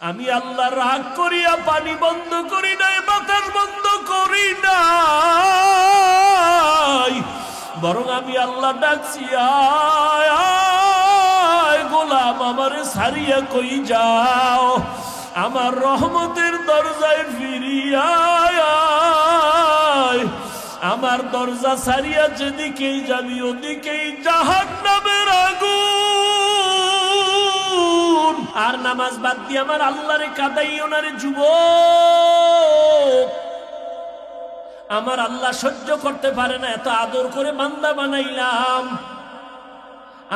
আমি আল্লাহ রাগ করিয়া পানি বন্ধ করি নাই, বাতাস বন্ধ করি নাই, বরং আমি আল্লাহ ডাকছি, আয় আয় গোলাম আমারে ছাড়িয়া কই যাও, আমার রহমতের দরজায় ফিরিয়া আয়। আমার দরজা ছাড়িয়া যেদিকেই যাবি ওদিকেই জাহান্নামের আগুন। আর নামাজ বাদ দিয়ে আমার আল্লাহরে কাঁদাইও না রে যুবক। আমার আল্লাহ সহ্য করতে পারে না, এত আদর করে বান্দা বানাইলাম।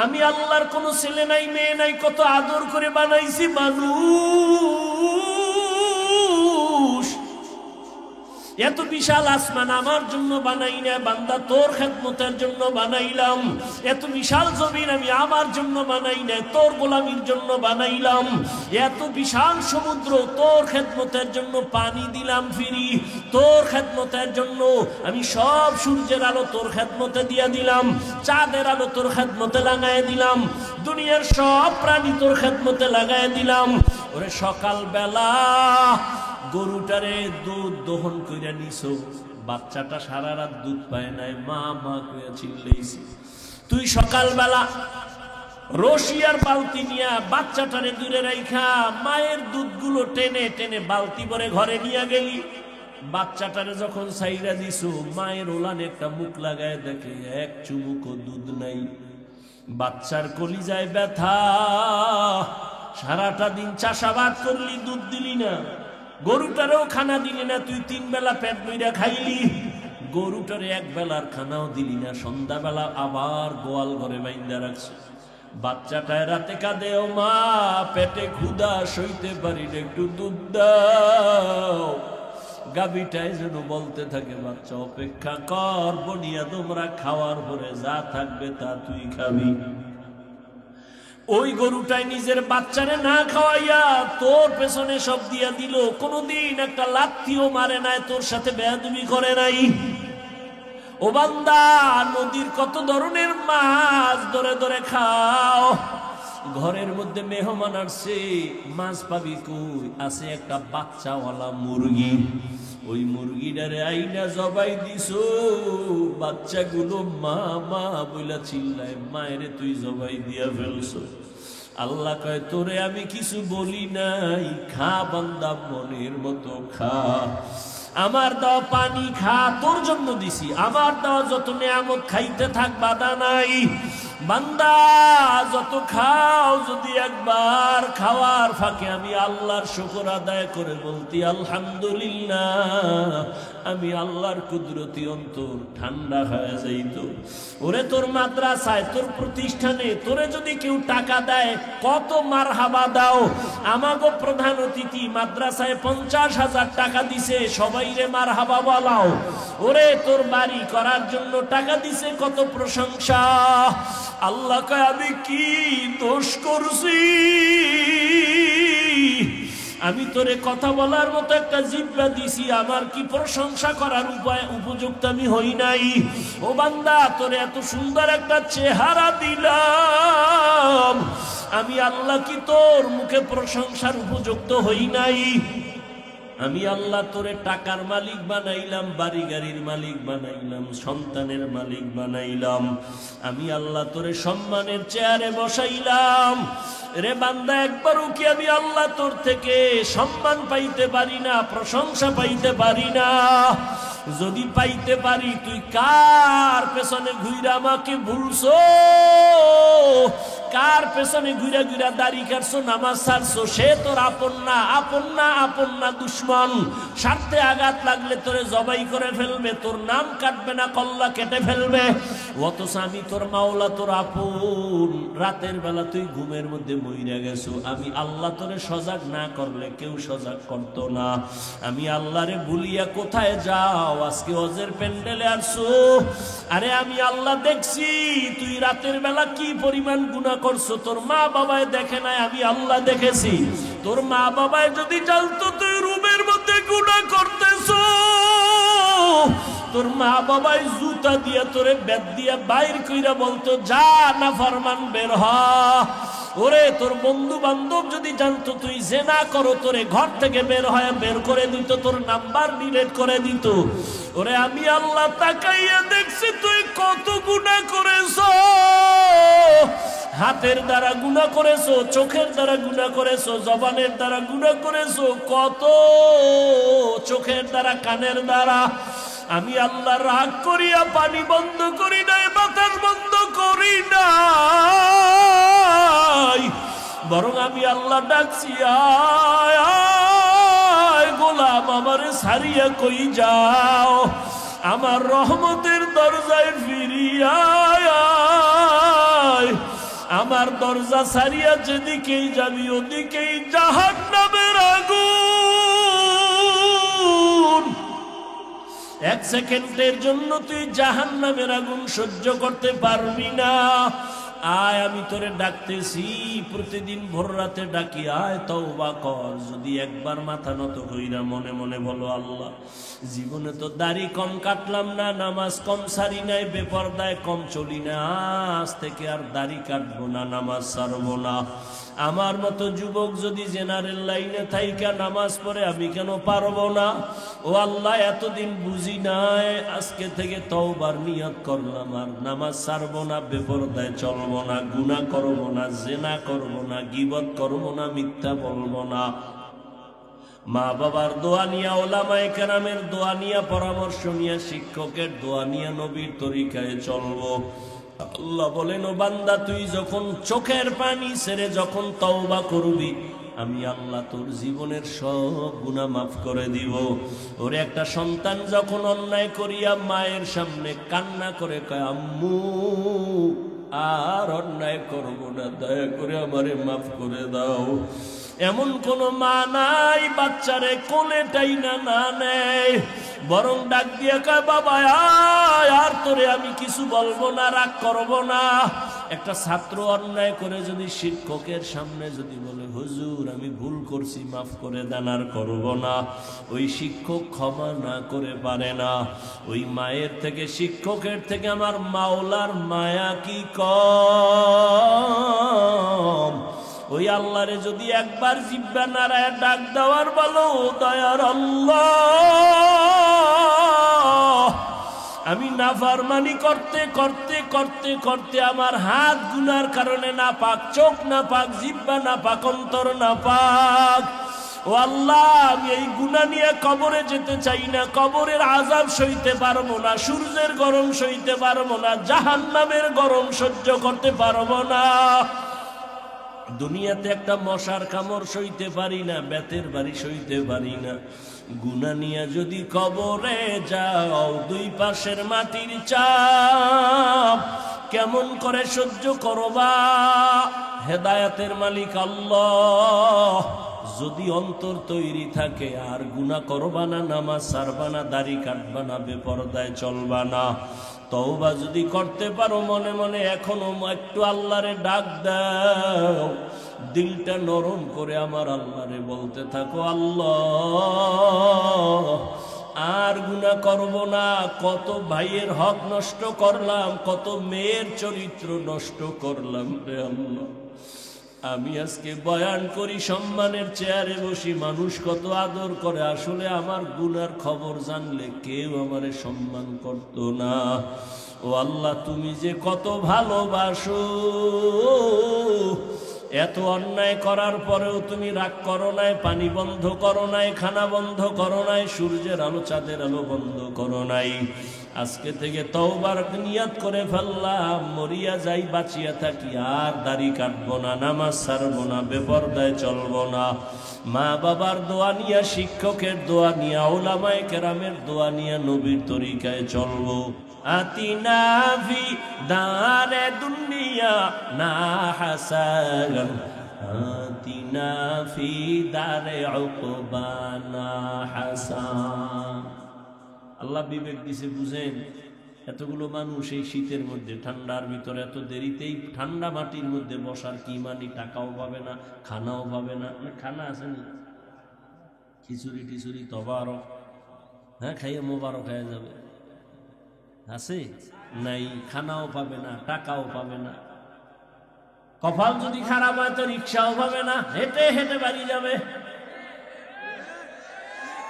আমি আল্লাহর কোনো ছেলে নাই মেয়ে নাই, কত আদর করে বানাইছি মানুষ। এত বিশাল আসমান আমার জন্য বানাই না বান্দা, তোর খেদমতের জন্য বানাইলাম। এত বিশাল জমিন আমি আমার জন্য বানাই না, তোর গোলামির জন্য বানাইলাম। এত বিশাল সমুদ্র তোর খেদমতের জন্য পানি দিলাম ফিরি, তোর খেদমতের জন্য আমি সব সূর্যের আলো তোর খেদমতে দিয়া দিলাম, চাঁদের আলো তোর খেদমতে লাগাই দিলাম, দুনিয়ার সব প্রাণী তোর খেদমতে লাগাই দিলাম। ওরে সকাল বেলা গরুটারে দুধ দহন কইরা নিছো, বাচ্চাটা সারা রাত দুধ পায় নাই, মা মা কইয়া চিল্লাইছে। তুই সকালবেলা রশি আর বালতি নিয়া বাচ্চাটারে দূরে রাইখা মায়ের দুধগুলো টেনে টেনে বালতি ভরে ঘরে নিয়ে গেলি। বাচ্চাটারে যখন ছাইরা দিছো, মায়ের ওলানে একটা মুখ লাগায় দেখে এক চুমুকও দুধ নাই। বাচ্চার কলিজায় ব্যথা, সারাটা দিন চাষাবাদ করলি, দুধ দিলি না, গরুটারেও খানা দিলি না, তুই 3 বেলা পেট বইরা খাইলি, গরুটারে 1 বেলার খানাও দিলি না, সন্ধ্যাবেলা আবার গোয়াল ঘরে বাইন্দা রাখছ। বাচ্চাটায় রাতে কাঁদে, ও মা পেটে ক্ষুধা সইতে পারি না, একটু দুধ দাও। গাভীটাই যেন বলতে থাকে, বাচ্চা অপেক্ষা কর, বনিয়া তোমরা খাওয়ার পরে যা থাকবে তা তুই খাবি। ওই গরুটাই নিজের বাচ্চারে না খাওয়াইয়া তোর পেছনে সব দিয়া দিল, কোনদিন একটা লাথিও মারে নাই, তোর সাথে বেয়াদবি করে নাই। ও বান্দা, নদীর কত ধরনের মাছ ধরে ধরে খাও, ঘরের মধ্যে মেহমান আসছে, মাছ পাবি কই? আছে একটা বাচ্চাওয়ালা মুরগি, ওই মুরগিটারে আইনা জবাই দিছো, বাচ্চাগুলো মা মা বইলা চিল্লায়, মায়েরে তুই জবাই দিয়া ফেলছো। আল্লাহ কয়, তোরে আমি কিছু বলি নাই, খা বান্দা মনের মতো খা, আমার দাও পানি খা, তোর জন্য দিছি, আমার দাও যত নিয়ামত খাইতে থাক, বাধা নাই। বান্দা যত খাও, যদি একবার খাওয়ার ফাঁকে আমি আল্লাহর শুকর আদায় করে বলতি আলহামদুলিল্লাহ, আমি আল্লাহর কুদরতি অন্তর ঠান্ডা হয়ে যাইত। ওরে তোর মাদ্রাসায়, তোর প্রতিষ্ঠানে তোরে যদি কেউ টাকা দেয়, কত মারহাবা দাও। আমাগো প্রধান অতিথি মাদ্রাসায় 50,000 টাকা দিছে, সবাই রে মারহাবা বলাও। ওরে তোর বাড়ি করার জন্য টাকা দিছে, কত প্রশংসা। আল্লাহ কয়, আমি কি দোষ করছি? আমি তোরে কথা বলার মতো একটা জিহ্বা দিছি, আমার কি প্রশংসা করার উপযুক্ত আমি হই নাই? ও বান্দা, তোরে এত সুন্দর একটা চেহারা দিলাম, আমি আল্লাহ কি তোর মুখে প্রশংসার উপযুক্ত হই নাই? আমি আল্লাহ তোরে টাকার মালিক বানাইলাম, বাড়ি গাড়ির মালিক বানাইলাম, সন্তানের মালিক বানাইলাম, আমি আল্লাহ তোরে সম্মানের চেয়ারে বসাইলাম। রে বান্দা, একবারও কি আমি আল্লাহ তোর থেকে সম্মান পাইতে পারি না, প্রশংসা পাইতে পারি না? যদি পাইতে পারি, তুই কার পেছনে ঘুইরা আমাকে ভুলছো? কার পেছনে ঘুরা ঘুরা দাড়ি কাটছো, নামাজ ছাড়ছো? সে তোর আপন না, আপন না, আপন না, দুশ্মন। স্বার্থে আঘাত লাগলে তোরে জবাই করে ফেলবে, তোর নাম কাটবে না, কল্লা কেটে ফেলবে। অথচ আমি তোর মাওলা, তোর আপন। রাতের বেলা তুই ঘুমের মধ্যে মইরা গেছো, আমি আল্লাহ তোরে সজাগ না করলে কেউ সজাগ করতো না। আমি আল্লাহরে ভুলিয়া কোথায় যাও? আজকে হজের প্যান্ডেলে আসছো। আরে আমি আল্লাহ দেখছি তুই রাতের বেলা কি পরিমাণ গুনাহ করছো, তোর মা বাবায় দেখে নাই, আমি আল্লাহ দেখেছি। তোর মা বাবায় যদি জানতো তুই রুমের মধ্যে গুনাহ করতেছো, তোর মা বাবাই জুতা দিয়া তোরে বেদ দিয়া বাইর কইরা বলতো, যা না ফরমান বের হ। ওরে তোর বন্ধু বান্ধব যদি জানতো তুই জেনা করো, তোরে ঘর থেকে বের করে দিত, তোর নাম্বার ডিলিট করে দিত। ওরে আমি আল্লাহ তাকাইয়া দেখছি তুই কত গুনাহ করেছো, হাতের দ্বারা গুনাহ করেছো, চোখের দ্বারা গুনাহ করেছো, জবানের দ্বারা গুনাহ করেছো, কত চোখের দ্বারা, কানের দ্বারা। আমি আল্লাহ রাগ করিয়া পানি বন্ধ করি নাই, বাতাস বন্ধ করি নাই, বরং আমি আল্লাহ ডাকছি আয় আয় গোলাম আমারে ছাড়িয়া কই যাও, আমার রহমতের দরজায় ফিরিয়া আয়। আমার দরজা ছাড়িয়া যেদিকেই যাবি ওদিকেই জাহান্নামের আগুন। এক সেকেন্ডের জন্য তুই জাহান্নামের আগুন সহ্য করতে পারবি না। আয় আমি তোরে ডাকতেছি, প্রতিদিন ভোর রাতে ডাকি, আয় তওবা কর। যদি একবার মাথা নত কইরা মনে মনে বলো, আল্লাহ জীবনে তো দাড়ি কম কাটলাম না, নামাজ কম সারি নাই, বেপরদায় কম চলি না, আজ থেকে আর দাড়ি কাটবো না, নামাজ ছাড়বো না। আমার মতো যুবক যদি জেনারেল লাইনে থাইকা নামাজ পড়ে, আমি কেন পারবো না? ও আল্লাহ এতদিন বুঝি নাই, আজকে থেকে তওবার নিয়ত করলাম, আর নামাজ ছাড়বো না, বেপরদায় চলবো না, গুনাহ করবো না, জেনা করবো না, গীবত করবো না, মিথ্যা বলবো না। মা বাবার দোয়া নিয়া, ওলামায়ে কেরামের দোয়া নিয়া, পরামর্শ নিয়া, শিক্ষকের দোয়া নিয়া নবীর তরিকায় চলবো। আল্লাহ বলেন, ও বান্দা তুই যখন চোখের পানি ছেড়ে যখন তওবা করবি, আমি আল্লাহ তোর জীবনের সব গুনাহ মাফ করে দিব। ওরে একটা সন্তান যখন অন্যায় করিয়া মায়ের সামনে কান্না করে কয়, আম্মু আর অন্যায় করব না, দয়া করে আমারে মাফ করে দাও, এমন কোন মা নাই বাচ্চারে কোলেটাই না নেয়, বরং ডাক দিয়ে কয়, বাবা আয়, আর তোরে আমি কিছু বলবো না, রাগ করব না। একটা ছাত্র অন্যায় করে যদি শিক্ষকের সামনে যদি বলে, হুজুর আমি ভুল করছি, মাফ করে দেন, আর করব না, ওই শিক্ষক ক্ষমা না করে পারে না। ওই মায়ের থেকে, শিক্ষকের থেকে আমার মাওলার মায়া কি কম? ওই আল্লাহরে যদি একবার জিব্বা নাড়ায় ডাক দেওয়ার বলো, দয়ার আল্লাহ, আমি নাফরমানি করতে করতে করতে করতে আমার হাত গুনার কারণে না পাক, চোখ না পাক, জিব্বা না পাক, অন্তর না পাক। ও আল্লাহ, আমি এই গুনাহ নিয়ে কবরে যেতে চাই না, কবরের আযাব সইতে পারবো না, সূর্যের গরম সইতে পারবো না, জাহান্নামের গরম সহ্য করতে পারবো না। দুনিয়াতে একটা মশার কামড় সইতে পারি না, বেতের বাড়ি সইতে পারি না, গুনাহ নিয়ে যদি কবরে যাও, দুই পাশের মাটির চাপ কেমন করে সহ্য করবা? হেদায়েতের মালিক আল্লাহ, যদি অন্তর তৈরি থাকে আর গুনাহ করবা না, নামাজ ছাড়বা না, দাড়ি কাটবা না, বেপরদায় চলবা না, তওবা যদি করতে পারো মনে মনে, এখনো একটু আল্লাহরে ডাক দাও, দিলটা নরম করে আমার আল্লাহরে বলতে থাকো, আল্লাহ আর গুনাহ করব না। কত ভাইয়ের হক নষ্ট করলাম, কত মেয়ের চরিত্র নষ্ট করলাম রে আল্লাহ। আমি আজকে বয়ান করি, সম্মানের চেয়ারে বসি, মানুষ কত আদর করে, আসলে আমার গুনার খবর জানলে কেউ আমারে সম্মান করত না। ও আল্লাহ, তুমি যে কত ভালোবাসো, এত অন্যায় করার পরেও তুমি রাগ করো নাই, পানি বন্ধ করো নাই, খানা বন্ধ করো নাই, সূর্যের আলো চাঁদের আলো বন্ধ করো নাই। আজকে থেকে তওবার নিয়ত করে ফেললাম, মরিয়া যাই বাঁচিয়া থাকি, আর দাড়ি কাটবো না, নামাজ ছাড়বো না, বেপরদায় চলবো না। মা বাবার দোয়া নিয়া, শিক্ষকের দোয়া নিয়া, ওলামায়ে কেরামের দোয়া নিয়া নবীর তরিকায় চলবো। আতিনা ফি দারে দুনিয়া না হাসান, আতিনা ফি দারে উকবা না হাসান। আল্লাহ বিবেক দিছে, বুঝেন? এতগুলো মানুষ এই শীতের মধ্যে, ঠান্ডার ভিতরে, এত দেরিতেই ঠান্ডা মাটির মধ্যে বসার কি মানি? টাকাও পাবে না, খানাও পাবে না। খানা আছে না, খিচুড়ি টিচুড়ি তবারক, হ্যাঁ খাইয়ে মোবারক হয়ে যাবে, আছে নাই? খানাও পাবে না, টাকাও পাবে না। কপাল যদি খারাপ হয় তো রিক্সাও পাবে না, হেঁটে হেঁটে বাড়ি যাবে।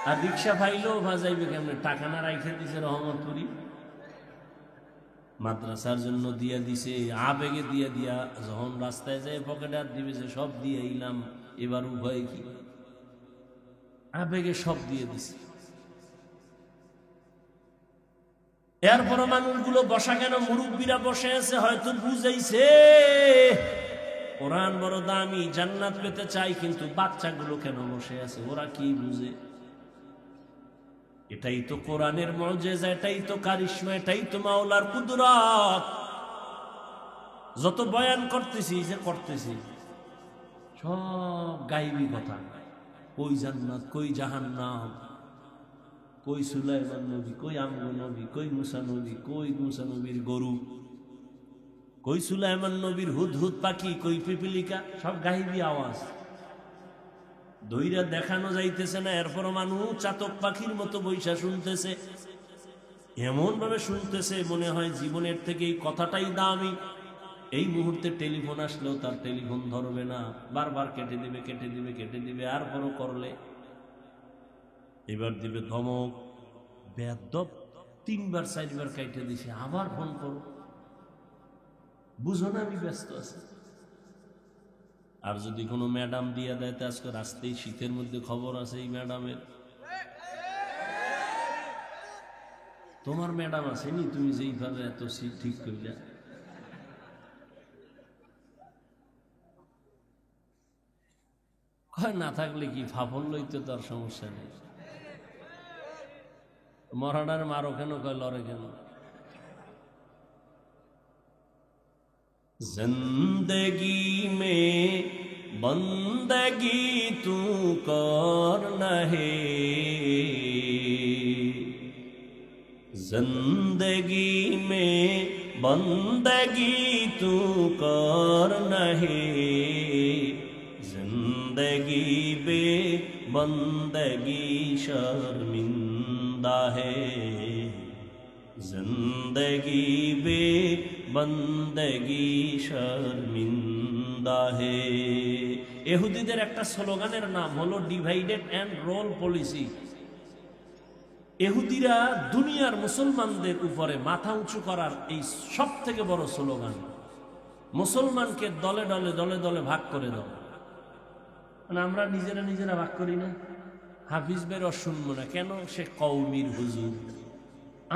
আর রিক্সা পাইলেও ভাজাইবে কেমনে? টাকা না রাইখে দিছে রহমতপুরি, মাদ্রাসার জন্য দিয়া দিছে, আবেগে দিয়া দিয়া যখন রাস্তায় যায় পকেটে আর দিবে যে সব দিয়ে ইলাম, এবার উভয় কি আবেগে সব দিয়ে দিছে। এরপর মানুষগুলো বসা কেন? মুরব্বীরা বসে আছে, হয়তো বুঝাইছে কোরআন বড় দামি, জান্নাত পেতে চাই, কিন্তু বাচ্চাগুলো কেন বসে আছে? ওরা কি বুঝে? এটাই তো কোরআনের মুজিজা, এটাই তো কারিশমা, এটাই তো মাওলার কুদরত। যত বয়ান করতেছি যে করতেছি সব গাইবী কথা। কই জান্নাত, কই জাহান্নাম, কই সুলাইমান নবী, কই আমগো নবী, কই মুসা নবী, কই মুসা নবীর গরু, কই সুলাইমান নবীর হুদহুদ পাখি, কই পিপিলিকা, সব গাইবী আওয়াজ। দইরা দেখানো যাইতেছে না, এরপর মানুষ চাতক পাখির মতো বৈশা শুনতেছে, এমন ভাবে শুনতেছে মনে হয় জীবনের থেকে এই কথাটাই দামি। এই মুহূর্তে টেলিফোন আসলেও তার টেলিফোন ধরবে না, বারবার কেটে দিবে, কেটে দিবে, কেটে দিবে। আর পরও করলে এবার দিবে ধমক, বেয়াদব, 3বার 4বার কেটে দিছে, আবার ফোন করো, বুঝো না আমি ব্যস্ত আছি। আর যদি কোনো ম্যাডাম দিয়া দেয়, আজকে রাস্তায় শীতের মধ্যে খবর আছে এই ম্যাডামের, তোমার ম্যাডাম আসেনি, তুমি যেইভাবে এত সিট ঠিক করলে। না থাকলে কি ফাফল লইতে তার সমস্যা নেই, মরাডার মারো কেন, কয় লড়ে কেন? जिंदगी में बंदगी तू करना है, जिंदगी में बंदगी तू करना है, जिंदगी बे बंदगी शर्मिंदा है, जिंदगी बे बंदगी शर्मिंदा है। ইহুদিদের একটা স্লোগানের নাম হলো ডিভাইডেড অ্যান্ড রোল পলিসি। ইহুদিরা দুনিয়ার মুসলমানদের উপরে মাথা উঁচু করার এই সব থেকে বড় স্লোগান, মুসলমানকে দলে দলে দলে দলে ভাগ করে দাও। মানে আমরা নিজেরা নিজেরা ভাগ করি না, হাফিজ বের শুনবো না কেন? সে কওমির হুজুর।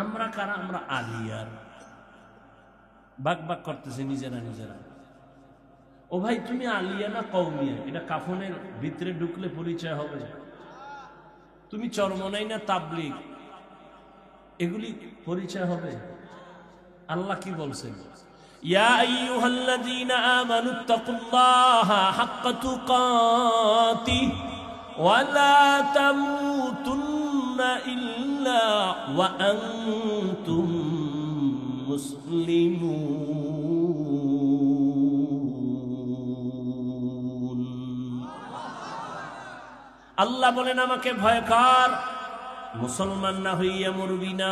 আমরা কারা? আমরা আলিয়ার। বাক বাক করতেছে নিজেরা নিজেরা। ও ভাই, তুমি আলিয়া না কওমিয়া? এটা কাফনের ভিতরে ঢুকলে পরিচয় হবে। তুমি চরমনাই না তাবলিগ, এগুলি পরিচয় হবে। আল্লাহ কি বলছেন? ইয়া আইয়ুহাল্লাযীনা আমানুত্তাকুল্লাহা হাক্কা তুকাতি ওয়া লা তামুতুন্না ইল্লা ওয়া আনতুম মুসলিমুন। আল্লাহ বলেন আমাকে ভয় কর, মুসলমান না হইয়া মরবি না,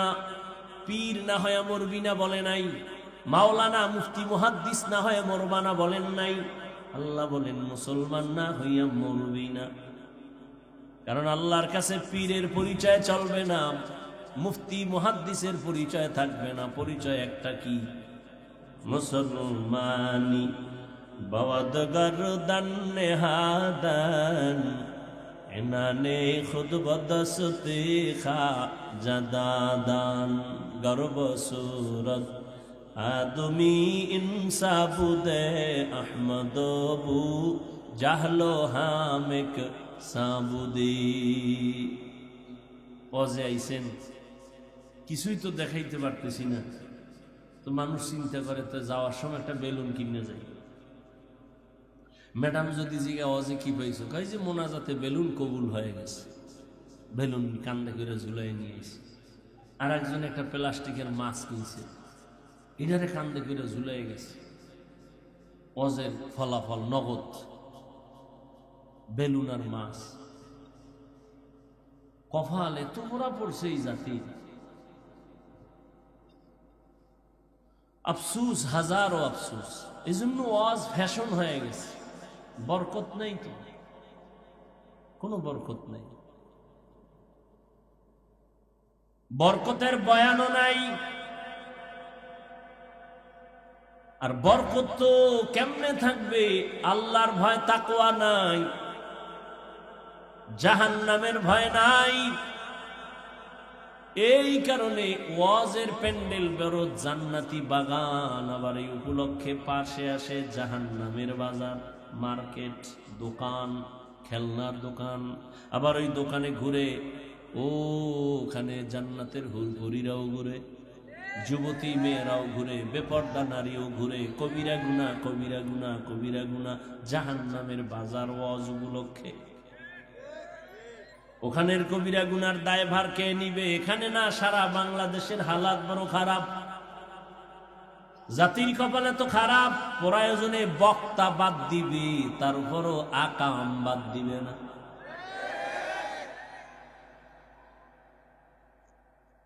পীর না হইয়া মরবি না বলে নাই, মাওলানা মুফতি মুহাদ্দিস না হয়ে মরবা না বলেন নাই। আল্লাহ বলেন মুসলমান না হইয়া মরবি না। কারণ আল্লাহর কাছে পীরের পরিচয় চলবে না, মুফতি মুহাদ্দিসের পরিচয় থাকবে না। পরিচয় একটা, কি? মুসলমানি বওয়াদ গরদান নেহাদান এনানে খুদ বদসতে খা জাদাদান গর্ব সুরত আদমি ইনসাবুদে আহমদবু জাহলো হামেক সাবুদি। পজে আইছেন, কিছুই তো দেখাইতে পারতেছি না, তো মানুষ চিন্তা করে তো যাওয়ার সময় একটা বেলুন কিনে যায়। ম্যাডাম যদি জিজ্ঞা অজে কি পাইছো, কই যে মোনাজাতে বেলুন কবুল হয়ে গেছে, বেলুন কান্দে করে ঝুলাই নিয়ে এসে। আর একজন একটা প্লাস্টিকের মাছ কিনছে, এটারে কান্দে করে ঝুলাই গেছে। অজের ফলাফল নগদ, বেলুন আর মাছ। কপালে তো মোরা পড়ছে এই জাতি। আফসুস, হাজারো আফসুস। এই জন্য ওয়াজ ফ্যাশন হয়ে গেছে, বরকত নেই তো, কোনো বরকত নেই, বরকতের বয়ানও নাই। আর বরকত তো কেমনে থাকবে? আল্লাহর ভয় তাকওয়া নাই, জাহান্নামের ভয় নাই। এই কারণে ওয়াজের প্যান্ডেল বড় জান্নাতি বাগান, আবার এই উপলক্ষে পাশে আসে জাহান্নামের বাজার, মার্কেট, দোকান, খেলনার দোকান। আবার ওই দোকানে ঘুরে ওখানে জান্নাতের হুরহুরিরাও ঘুরে, যুবতী মেয়েরাও ঘুরে, বেপর্দা নারীও ঘুরে, কবিরা গুনাহ কবিরা গুনাহ কবিরা গুনাহ, জাহান্নামের বাজার ওয়াজ উপলক্ষে। ওখানের কবিরা গুনার দায়ভার কে নিবে? এখানে না, সারা বাংলাদেশের হালাত বড় খারাপ, জাতির কপালে তো খারাপ। প্রয়োজনে বক্তা বাদ দিবে, তার উপরও আকাম বাদ দিবে না।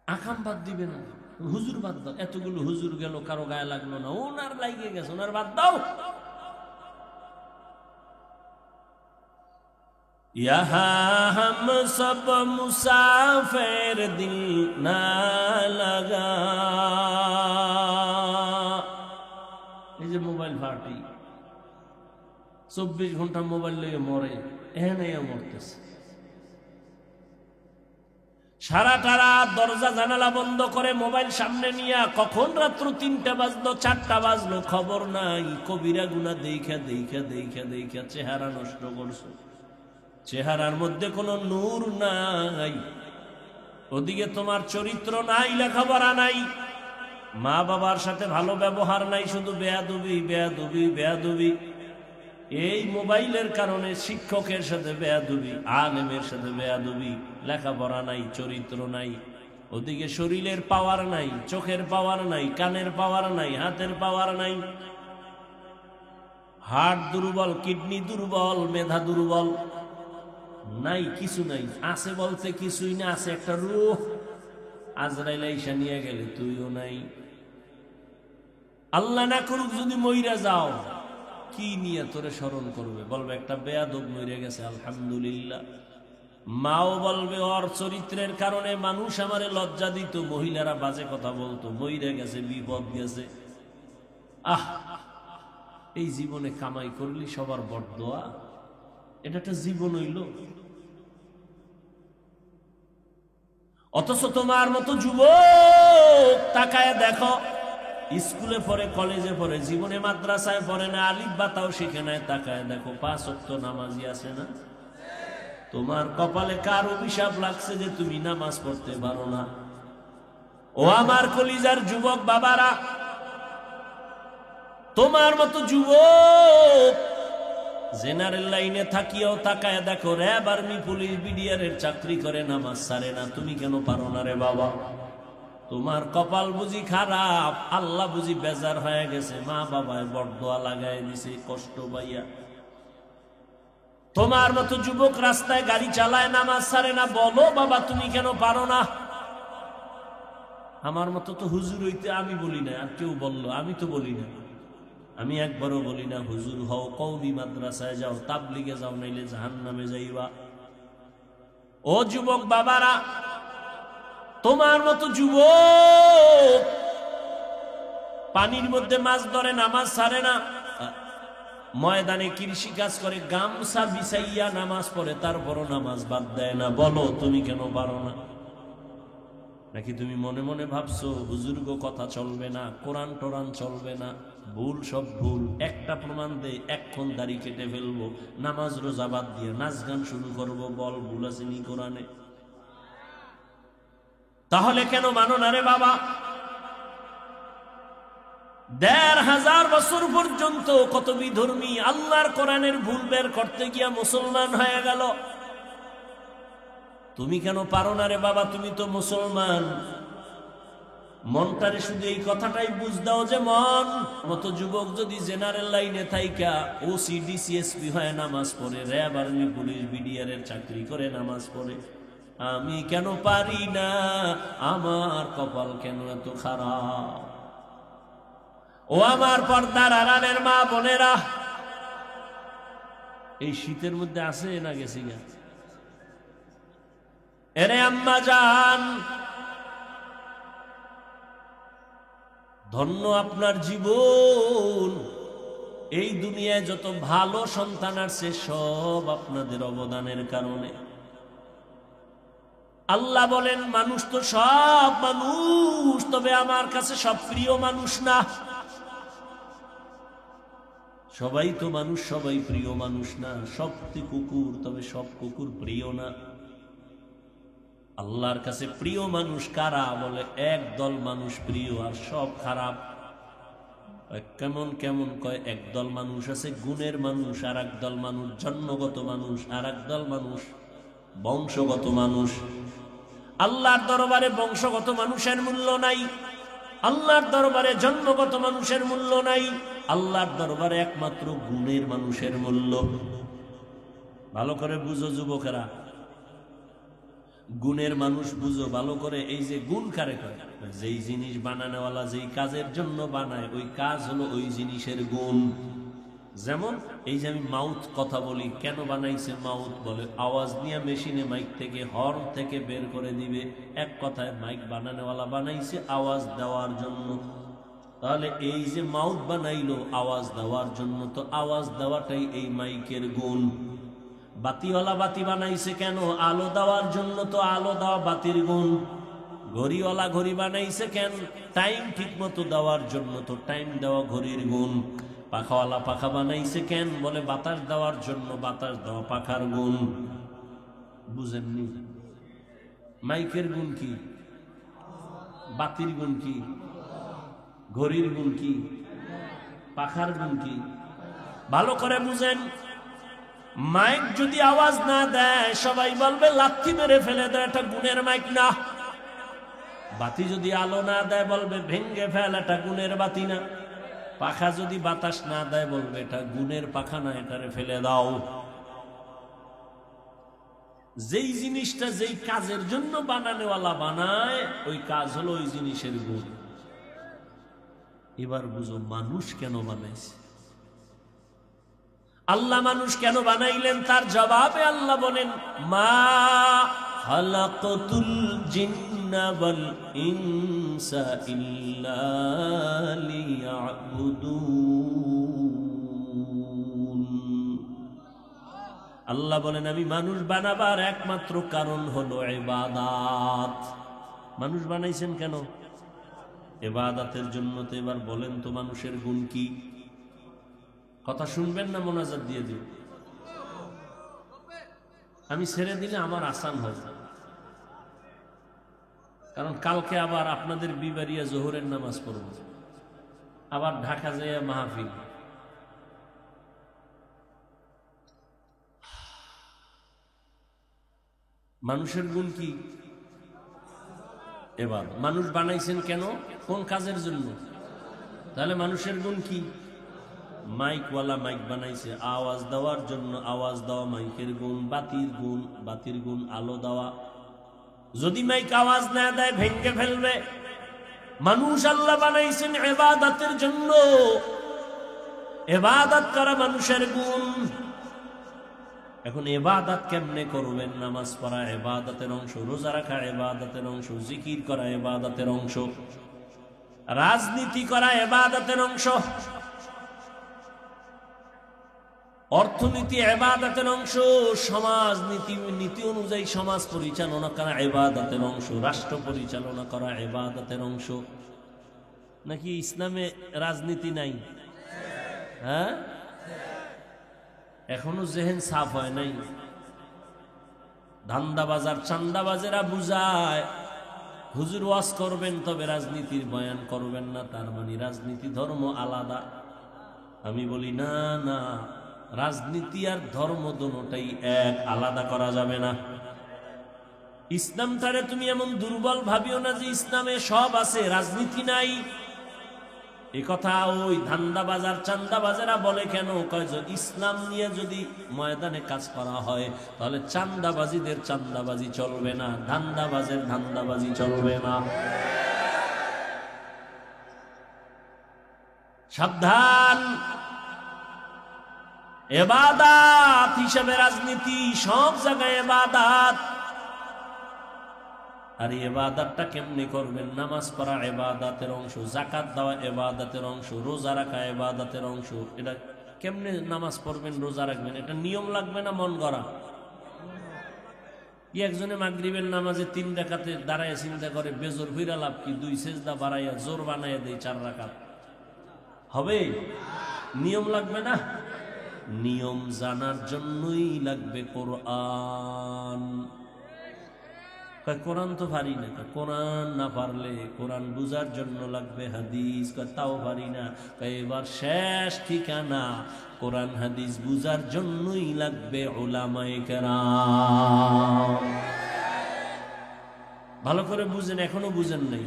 আকাম বাদ দিবে না, হুজুর বাদ দাও। এতগুলো হুজুর গেল, কারো গায়ে লাগলো না, ওনার লাগিয়ে গেছে, ওনার বাদ দাও। यहाँ हम सब मुसाफिर दिल ना लगा। এই যে মোবাইল পার্টি 24 ঘন্টা মোবাইল লইয়ে মরে, এখানে মরতেছে। সারাটা রাত দরজা জানালা বন্ধ করে মোবাইল সামনে নিয়ে, কখন রাত্র 3টা বাজলো 4টা বাজলো খবর নাই। কবিরা গুনাহ দেখা দেখা দেখা দেখা চেহারা নষ্ট করছো, চেহারার মধ্যে কোনো নূর নাই, ওদিকে তোমার চরিত্র নাই, লেখাপড়া নাই, মা বাবার সাথে ভালো ব্যবহার নাই, শুধু বেয়াদবি বেয়াদবি বেয়াদবি। এই মোবাইলের কারণে শিক্ষকের সাথে বেয়াদবি, আলেমের সাথে বেয়াদবি, লেখাপড়া নাই, চরিত্র নাই। ওদিকে শরীরের পাওয়ার নাই, চোখের পাওয়ার নাই, কানের পাওয়ার নাই, হাতের পাওয়ার নাই, হার্ট দুর্বল, কিডনি দুর্বল, মেধা দুর্বল, নাই কিছু নাই। আছে বলতে কিছুই না, আছে একটা রূহ, আজরাইল আইসা নিয়ে গেলে তুইও নাই। আল্লাহ না করুক যদি মইরা যাও, কি নিয়ে তোরে স্মরণ করবে? বলবে একটা বেয়াদব মইরা গেছে, আলহামদুলিল্লাহ। মাও বলবে ওর চরিত্রের কারণে মানুষ আমারে লজ্জা দিত, মহিলারা বাজে কথা বলতো, মইরা গেছে, বিপদ গেছে। আহ, এই জীবনে কামাই করলি সবার বড়দোয়া, এটা একটা জীবন হইল। অথচ তোমার মতো যুবক তাকায় দেখো, স্কুলে পড়ে, কলেজে পড়ে, জীবনে মাদ্রাসায় পড়ে না, আলিফ বাতাও শিখে নাই, তাকায় দেখো 5 ওয়াক্ত নামাজি আছে না? তোমার কপালে কার অভিশাপ লাগছে যে তুমি নামাজ পড়তে পারো না? ও আমার কলিজার যুবক বাবারা, তোমার মতো যুবক জেনারেল লাইনে থাকিও তাকায় দেখো, র্যাব, আর্মি, পুলিশ, বিডিআর এর চাকরি করে, নামাজ ছাড়ে না। তুমি কেন পারো না রে বাবা? তোমার কপাল বুঝি খারাপ, আল্লাহ বুঝি বেজার হয়ে গেছে, মা বাবায় বড়দোয়া লাগাই দিছে কষ্ট পাইয়া। তোমার মতো যুবক রাস্তায় গাড়ি চালায়, নামাজ ছাড়ে না, বলো বাবা তুমি কেন পারো না? আমার মতো তো হুজুর হইতে আমি বলি না, আর কেউ বললো, আমি তো বলি না, আমি একবারও বলি না হুজুর হও, কওমি মাদ্রাসায় যাও, তাবলিগে যাও, নাইলে জাহান্নামে যাইবা। ও যুবক বাবারা, তোমার মতো যুবক পানির মধ্যে মাছ ধরে, নামাজ ছাড়ে না, ময়দানে কৃষি কাজ করে, গামছা বিছাইয়া নামাজ পড়ে, তারপরও নামাজ বাদ দেয় না। বলো তুমি কেন পারো না? নাকি তুমি মনে মনে ভাবছো হুজুর্গ কথা চলবে না, কোরআন টোরান চলবে না, ভুল সব ভুল, একটা প্রমাণ দে, এক্ষণ দাড়ি কেটে ফেলবো, নামাজ রোজা বাদ দিয়ে নাচ গান শুরু করবো, বল ভুল আসেনি কোরআনে? তাহলে কেন মানো না রে বাবা? ১৫০০ বছর পর্যন্ত কত বিধর্মী আল্লাহর কোরআনের ভুল বের করতে গিয়া মুসলমান হয়ে গেল। তুমি কেন পারো না রে বাবা? তুমি তো মুসলমান। মনটারে শুধু এই কথাটাই বুঝ দাও যে মন মতো যুবক যদি জেনারেল লাইনে থাইকা ওসি ডিসিএসপি হয়ে নামাজ পড়ে, র্যাব, আর্মি, পুলিশ, বিডিআর এর চাকরি করে নামাজ পড়ে, আমি কেন পারি না? আমার কপাল কেন এত খারাপ? ও ও আমার পর্দার আড়ালের মা বোনেরা, এই শীতের মধ্যে আছে না গেছি গা? এরে আম্মা জান, ধন্য আপনার জীবন। এই দুনিয়ায় যত ভালো সন্তান আছে সব আপনাদের অবদানের কারণে। আল্লাহ বলেন মানুষ তো সব মানুষ, তবে আমার কাছে সব প্রিয় মানুষ না। সবাই তো মানুষ, সবাই প্রিয় মানুষ না। সব কুকুর, তবে সব কুকুর প্রিয় না। আল্লাহর কাছে প্রিয় মানুষ কারা? বলে একদল মানুষ প্রিয় আর সব খারাপ। কেমন কেমন কয়, একদল মানুষ আছে গুণের মানুষ, আর একদল মানুষ জন্মগত মানুষ, আর একদল মানুষ বংশগত মানুষ। আল্লাহর দরবারে বংশগত মানুষের মূল্য নাই, আল্লাহর দরবারে জন্মগত মানুষের মূল্য নাই, আল্লাহর দরবারে একমাত্র গুণের মানুষের মূল্য। ভালো করে বুঝো যুবকেরা, গুণের মানুষ বুঝো ভালো করে। এই যে গুণ কারে করে? যেই জিনিস বানানোওয়ালা যেই কাজের জন্য বানায়, ওই কাজ হলো ওই জিনিসের গুণ। যেমন এই যে আমি মাউথ কথা বলি, কেন বানাইছে মাউথ? বলে আওয়াজ নিয়ে মেশিনে মাইক থেকে হর্ন থেকে বের করে দিবে। এক কথায় মাইক বানানোওয়ালা বানাইছে আওয়াজ দেওয়ার জন্য। তাহলে এই যে মাউথ বানাইলো আওয়াজ দেওয়ার জন্য, তো আওয়াজ দেওয়াটাই এই মাইকের গুণ। বাতিওয়ালা বাতি বানাইছে কেন? আলো দেওয়ার জন্য, তো আলো দেওয়া বাতির গুণ। ঘড়িওয়ালা ঘড়ি বানাইছে কেন? টাইম ঠিক মতো দেওয়ার জন্য, তো টাইম দেওয়া ঘড়ির গুণ। পাখাওয়ালা পাখা বানাইছে কেন? বলে বাতাস দেওয়ার জন্য, বাতাস দেওয়া পাখার গুণ। বুঝেননি? মাইকের গুণ কি? বাতির গুণ কি? ঘড়ির গুণ কি? পাখার গুণ কি? ভালো করে বুঝেন। মাইক যদি আওয়াজ না দেয় সবাই বলবে লাথি মেরে ফেলে দেয়, এটা গুণের মাইক না। বাতি যদি আলো না দেয় বলবে ভেঙ্গে ফেল, এটা গুণের বাতি না। পাখা যদি বাতাস না দেয় বলবে এটা গুণের পাখা না, এটারে ফেলে দাও। যেই জিনিসটা যেই কাজের জন্য বানানোওয়ালা বানায়, ওই কাজ হলো ওই জিনিসের গুণ। এবার বুঝো মানুষ কেন বানাইছে? আল্লাহ মানুষ কেন বানাইলেন? তার জবাবে আল্লাহ বলেন, মা খালাকাতুল জিন্না ওয়াল ইনসা ইল্লা লিয়াবুদুন। আল্লাহ বলেন আমি মানুষ বানাবার একমাত্র কারণ হলো ইবাদত। মানুষ বানাইছেন কেন? ইবাদতের জন্য। তো এবার বলেন তো মানুষের গুণ কি? কথা শুনবেন না মোনাজাত দিয়ে দিন? আমি ছেড়ে দিলে আমার আসান হয়, কারণ কালকে আবার আপনাদের বিবারিয়া জোহরের নামাজ পড়ব, আবার ঢাকা যায় মাহফিল। মানুষের গুণ কি? এবার মানুষ বানাইছেন কেন? কোন কাজের জন্য? তাহলে মানুষের গুণ কি? মাইকওয়ালা মাইক বানাইছে আওয়াজ দেওয়ার জন্য, আওয়াজ দেওয়া মাইকের গুণ। বাতির গুণ, বাতির গুণ আলো দেওয়া। যদি মাইক আওয়াজ না দেয় ভেঙ্গে ফেলবে। মানুষ আল্লাহ বানাইছেন ইবাদতের জন্য, ইবাদত করা মানুষের গুণ। এখন ইবাদত কেমনে করবেন? নামাজ পড়া ইবাদতের অংশ, রোজা রাখা ইবাদতের অংশ, জিকির করা ইবাদতের অংশ, রাজনীতি করা ইবাদতের অংশ, অর্থনীতি ইবাদতের অংশ, সমাজ নীতি অনুযায়ী সমাজ পরিচালনা করা ইবাদতের অংশ, রাষ্ট্র পরিচালনা করা ইবাদতের অংশ। নাকি ইসলামে রাজনীতি নাই? হ্যাঁ, এখনো জেহেন সাফ হয় নাই। ধান্দাবাজার চান্দাবাজেরা বুঝায় হুজুর ওয়াজ করবেন তবে রাজনীতির বয়ান করবেন না, তার মানে রাজনীতি ধর্ম আলাদা। আমি বলি না না, রাজনীতি আর ধর্ম দুটোটাই এক, আলাদা করা যাবে না। ইসলামটারে তুমি এমন দুর্বল ভাবিও না যে ইসলামে সব আছে রাজনীতি নাই। এ কথা ওই ধান্দাবাজার চান্দাবাজেরা বলে কেন? কয় যে ইসলাম নিয়ে যদি ময়দানে কাজ করা হয় তাহলে চান্দাবাজিদের চান্দাবাজি চলবে না, ধান্দাবাজের ধান্দাবাজি চলবে না। সাবধান, ইবাদত হিসেবে রাজনীতি, সব জায়গায় ইবাদত। আর ইবাদতটা কেমনে করবেন? নামাজ পড়া ইবাদতের অংশ, যাকাত দেওয়া ইবাদতের অংশ, রোজা রাখা ইবাদতের অংশ। এটা কেমনে নামাজ পড়বেন, রোজা রাখবেন? এটা নিয়ম লাগবে না মন গড়া? একজনে মাগরিবের নামাজে 3 রাকাতে দাঁড়ায় চিন্তা করে বেজোর হইরা লাভ কি, 2 সেজদা বাড়াইয়া জোর বানাইয়া দেয় 4 রাকাত, হবে? নিয়ম লাগবে না? নিয়ম জানার জন্যই লাগবে কোরআন। কোরআন তো পারি না। কোরআন না পারলে কোরআন বুঝার জন্য লাগবে হাদিস। তাও পারি না। এবার শেষ ঠিকানা, কোরআন হাদিস বুঝার জন্যই লাগবে উলামায়ে কেরাম। ভালো করে বুঝেন, এখনো বুঝেন নাই।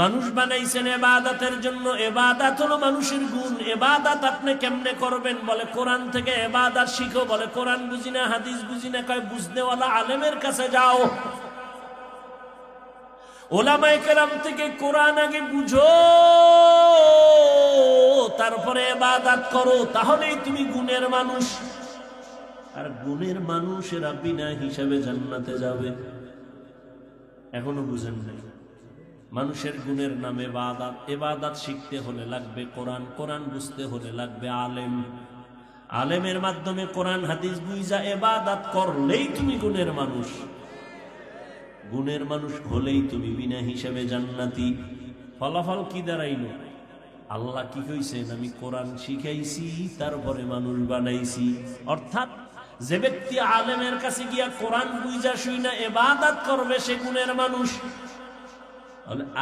মানুষ বানাইছেন ইবাদতের জন্য। ইবাদত হলো মানুষের গুণ। ইবাদত আপনি কেমনে করবেন? বলে কোরআন থেকে ইবাদত শিখো। বলে কোরআন বুঝি না, হাদিস বুঝি না। কয় বুঝনেওয়ালা আলেমের কাছে যাও, উলামায়ে কেরাম থেকে কোরআন আগে বুঝো, তারপরে ইবাদত করো, তাহলেই তুমি গুণের মানুষ। আর গুণের মানুষেরা বিনা হিসাবে জান্নাতে যাবে। এখনো বুঝেন নাই? মানুষের গুণের নামে ইবাদত। ইবাদত শিখতে হলে লাগবে কোরআন, কোরআন বুঝতে হলে লাগবে আলেম। আলেমের মাধ্যমে কোরআন হাদিস বুঝা ইবাদত করলেই তুমি গুণের মানুষ। গুণের মানুষ হলেই তুমি বিনা হিসাবে জান্নাতি। ফলাফল কি দাঁড়াইল? আল্লাহ কি কইছেন? আমি কোরআন শিখাইছি, তারপরে মানুষ বানাইছি। অর্থাৎ যে ব্যক্তি আলেমের কাছে গিয়া কোরআন বুঝা শুইনা ইবাদত করবে, সে গুণের মানুষ।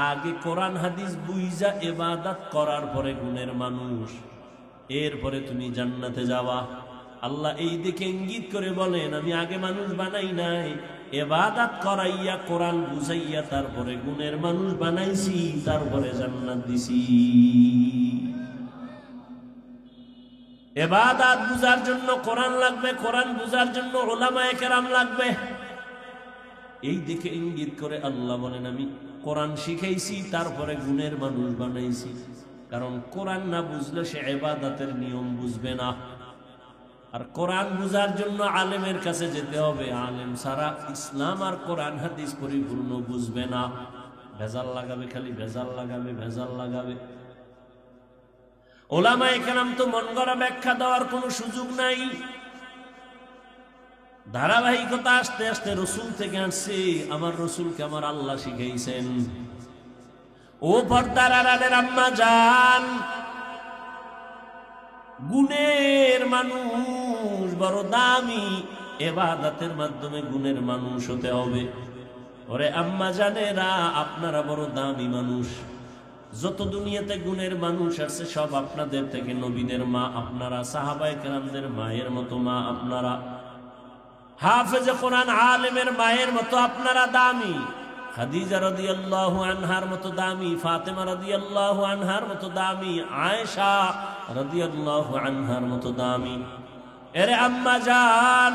আগে কোরআন হাদিস বুঝা ইবাদত করার পরে গুণের মানুষ, এরপরে তুমি জান্নাতে যাওয়া। আল্লাহ এই দিকে ইঙ্গিত করে বলেন, আমি আগে মানুষ বানাই নাই, ইবাদত করাইয়া কোরআন বুঝাইয়া তারপরে গুণের মানুষ বানাইছি, তারপরে জান্নাত দিছি। ইবাদত বুঝার জন্য কোরআন লাগবে, কোরআন বুঝার জন্য উলামায়ে কেরাম লাগবে। এই দিকে ইঙ্গিত করে আল্লাহ বলেন, আমি কোরআন শিখাইছি, তারপরে গুণের মানুষ বানাইছি। কারণ কোরআন না বুঝলে সে ইবাদতের নিয়ম বুঝবে না। আর কোরআন বুঝার জন্য আলেমের কাছে যেতে হবে। আলেম ছাড়া ইসলাম আর কোরআন হাদিস পরিপূর্ণ বুঝবে না। ভেজাল লাগাবে, খালি ভেজাল লাগাবে, ভেজাল লাগাবে। উলামায়ে কেরাম তো মন গড়া ব্যাখ্যা দেওয়ার কোনো সুযোগ নাই। ধারাবাহিকতা আস্তে আস্তে রসুল থেকে আসছে। আমার রসুলকে আমার আল্লাহ শিখাইছেন। ও পর্দার আড়ালের আম্মা জান, গুণের মানুষ বড় দামি। ইবাদতের মাধ্যমে গুণের মানুষ হতে হবে। ওরে আম্মা জানেরা, আপনারা বড় দামি মানুষ। যত দুনিয়াতে গুণের মানুষ আছে সব আপনাদের থেকে। নবীদের মা আপনারা, সাহাবায়ে কেরামদের মায়ের মতো মা আপনারা, হাফেজে কোরআন আলেমের মায়ের মতো আপনারা দামি। খাদিজা রাদিয়াল্লাহু আনহার মতো দামি, ফাতেমা রাদিয়াল্লাহু আনহার মতো দামি, আয়েশা রাদিয়াল্লাহু আনহার মতো দামি। এরে আম্মা জান,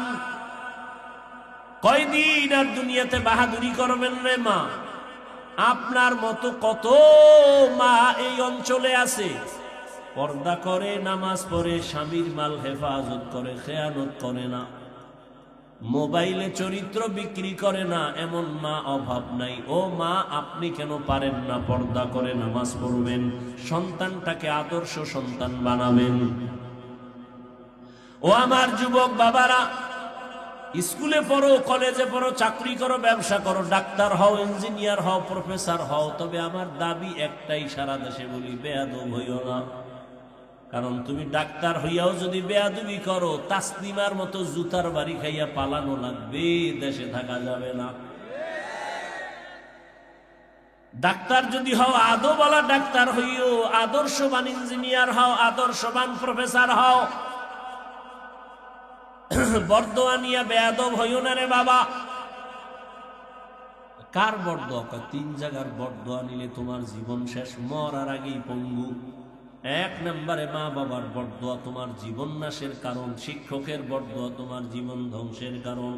কয়দিন আর দুনিয়াতে বাহাদুরি করবেন রে মা? আপনার মতো কত মা এই অঞ্চলে আছে, পর্দা করে, নামাজ পড়ে, স্বামীর মাল হেফাজত করে, খেয়ানত করে না, মোবাইলে চরিত্র বিক্রি করে না, এমন মা অভাব নাই। ও মা, আপনি কেন পারেন না পর্দা করে নামাজ পড়বেন, সন্তানটাকে আদর্শ সন্তান বানাবেন? ও আমার যুবক বাবারা, স্কুলে পড়ো, কলেজে পড়ো, চাকরি করো, ব্যবসা করো, ডাক্তার হও, ইঞ্জিনিয়ার হও, প্রফেসর হও, তবে আমার দাবি একটাই, সারা দেশে বলি, বেয়াদব হইও না। কারণ তুমি ডাক্তার হইয়াও যদি বেয়াদবি করো, তাসলিমার মতো জুতার বাড়ি খাইয়া পালানো লাগবে, দেশে থাকা যাবে না। ডাক্তার যদি হও, আদবওয়ালা ডাক্তার হইও, আদর্শবান ইঞ্জিনিয়ার হও, আদর্শবান প্রফেসর হও। বরদোয়া নিয়া বেয়াদব হইও না রে বাবা। কার বরদোয়া? 3 জায়গার বরদোয়া নিলে তোমার জীবন শেষ, মরার আগেই পঙ্গু। 1 নম্বরে মা বাবার বরদোয়া তোমার জীবন নাশের কারণ, শিক্ষকের বরদোয়া তোমার জীবন ধ্বংসের কারণ,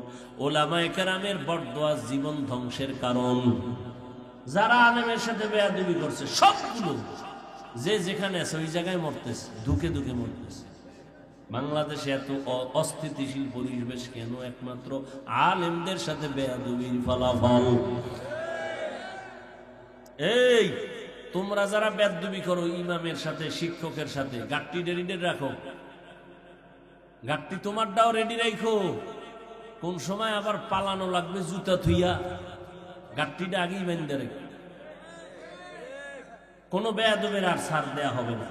উলামায়ে কেরামের বরদোয়া জীবন ধ্বংসের কারণ। যারা আলেমের সাথে বেয়াদবি করছে সবগুলো যে যেখানে আছে ওই জায়গায় মরতেছে, ধুকে ধুকে মরতেছে। বাংলাদেশে এত অস্থিতিশীল পরিবেশ কেন? একমাত্র আলেমদের সাথে বেয়াদবির ফলাফল। এই তোমরা যারা বেয়াদবি করো ইমামের সাথে, শিক্ষকের সাথে, গাট্টি রেডি রাখো, গাট্টি তোমারটাও রেডি রাখো। কোন সময় আবার পালানো লাগবে জুতা থুইয়া, গাট্টিটা আগেই বেঁধে রেখো। কোনো বেয়াদবের আর ছাড় দেয়া হবে না,